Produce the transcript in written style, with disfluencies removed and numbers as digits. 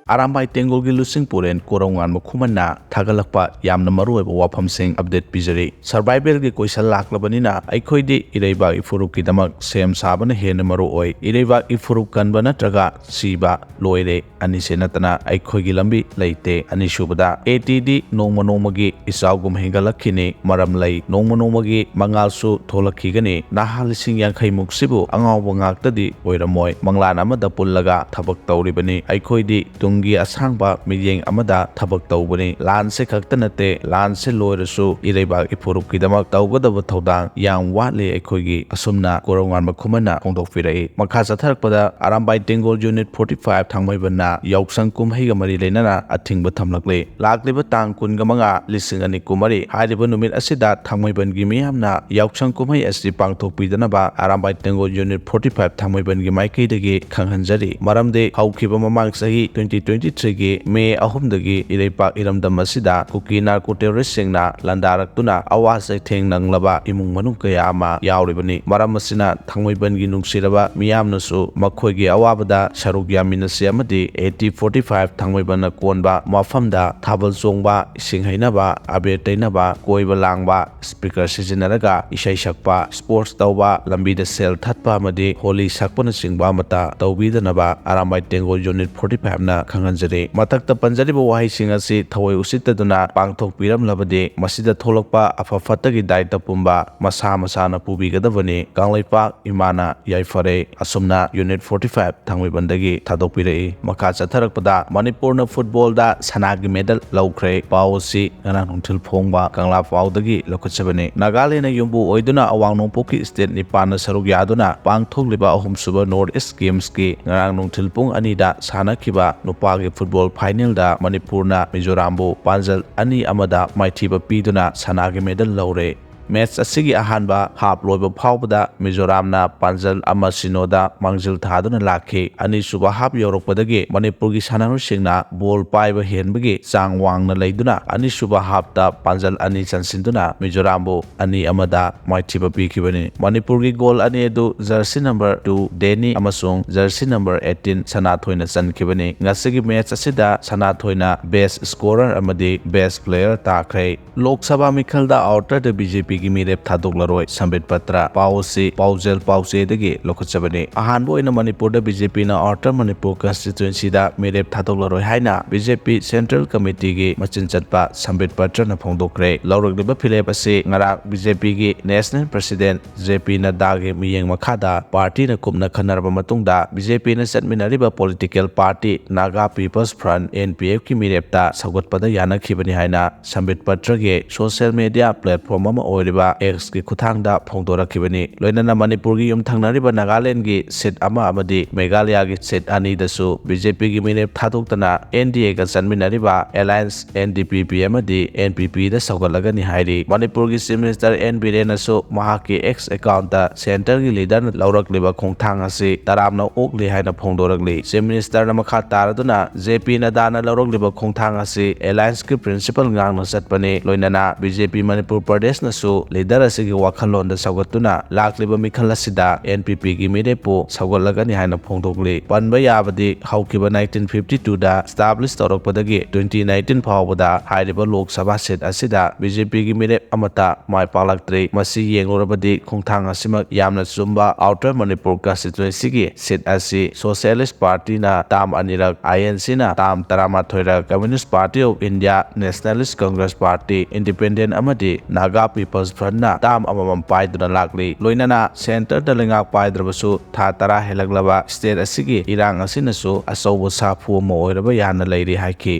Arambai tengol gi lusing puren Korounganba khumana thagalakpa yamna maruoiba wafamsing update pijari survival gi question laklabanina aikhoidi ireiba ifuruk ki damak sem sabana hena maruoi ireiba ifuruk kanba natraga siba loire ani senatana aikhoi gi lambi leite ani subada ATD nongma isaugum hengalakhini maram lei nongma gi mangalsu tholakhigani nahalising yankhai muksibu angawba ngaktadi oiramoi manglan amada pullaga thabak tawribani aikhoidi tungi asangba miyeng amada thabak tawbani lan se khakta nate lan se loirasu ireiba ifuruk ki damak tawgadaba thodang yang watli aikhoigi asumna Korounganba khumana hongdokpirai makha chatharakpada Arambai tengol unit 45 thangmaibana Yaoshang kumhaiga mari leinana athingba thamlakli lakliba tang kunga manga lising ani kumari hariba numit asida thangmaiban gi miyamna Yaoshang kumhai asi pangthokpidanaba Arambai tengol unit 45 thangmaiban gi maikaidagi khanghanjari maramde haukhiba mamang sahi 2023 gi May 3 dagi ireipak iramdam asida kuki narco terrorist singna landaraktuna awase theng nanglaba imung manung kaya ama yauribani maram asina thangmaiban gi nungsiraba miyamnasu makhoigi awabada saruk yaminasi amadi 8045 thangmaiban konba mafamda thabal chongba singhainaba abe tainaba koiba langba speaker sijinaraga isai sakpa sports tawba lambida sel thatpa amadi holy sakpana singba mata tawbidanaba Arambai tengol unit 45 na khanganjare matakta panjariba wahai singasi thawai usitaduna pangthok piram labade masida tholokpa afafatagi daita pumba masa na pubigadabani kanglaipak imana yaifare asumna unit 45 thangmibandagi thadokpirei makha chatharakpada manipurna football da sanagi medal laukhre pawsi ngana nungthil phongba kangla pawdagi lokachabani Nagaland yumbu oiduna awang nongpoki state nipana saruk yaduna pangthokliba ahumsuba north east games ki ngarang nungthil pung anida sanakhiba nupagi football final da Manipurna Mizorambu panjal ani amada maithiba piduna sanagi medal laure match asigi ahanba half loiba phawbada Mizoramna panjal ama sinoda mangjil thaduna lakhi ani suba half yorokpadagi Manipurgi sanaru singna ball paiba henbagi chang wangna leiduna ani suba half ta panjal ani chansinduna Mizorambu ani amada maithiba pikibani Manipurgi goal ani edu jersey number 2 Deni amasung jersey number 18 Sanathoina chankibani ngasigi match asida Sanathoina best scorer amadi best player takhre Lok Sabha mikhalda outer the BJP gi mirep thadoklaroi sambit patra pausi paujel pause dagi lokachabani ahanbo ina Manipur da BJP na outer Manipur constituency da mirep thadoklaroi haina BJP central committee gi machin chatpa sambit patra na phongdokre lawrokliba philep ase ngara BJP gi national president JP Nadda gi miyeng makhada party na kumna khanarba matungda BJP na chatminariba political party Naga People's Front NPF ki mirep ta saugotpada yanakhibani haina sambit patra gi social media platform ama X ki kuthangda phongdorakibani loinana Manipur gi yumthangnariba Nagaland gi seat ama amadi Meghalaya gi seat ani dasu BJP gi mirep thadoktana NDA ga chanminariba Alliance NDPP amadi NPP da saugalagani hairi Manipur gi Chief Minister N Biren asu mahaki X account da center gi leader na laurakliba khongthang ase taramna okli haina phongdorakli Chief Minister na makha taraduna JP Nadda na laurakliba khongthang ase Alliance ki principal ngang na chatpani loinana BJP Manipur Pradesh na su leader asigi wakhalon da saugatuna lakliba mikhal asida NPP gi mirepo saugalagani haina phongdokli panba yabadi haukiba 1952 da establish torokpadagi 2019 phawbada hairiba Lok Sabha seat asida BJP gi mirep amata mai palaktre masi yenglorabadi khongthang asimak yamna chumba outer Manipur constituency gi seat asi Socialist Party na tam anirak INC na tam taramathoi Communist Party of India Nationalist Congress Party Independent amadi Naga People's Front na tam amamam paiduna lakli loinana center da lengak paidrabasu tha tara helaglaba state asigi irang asinasu asauba safu mo oiraba yana leiri haiki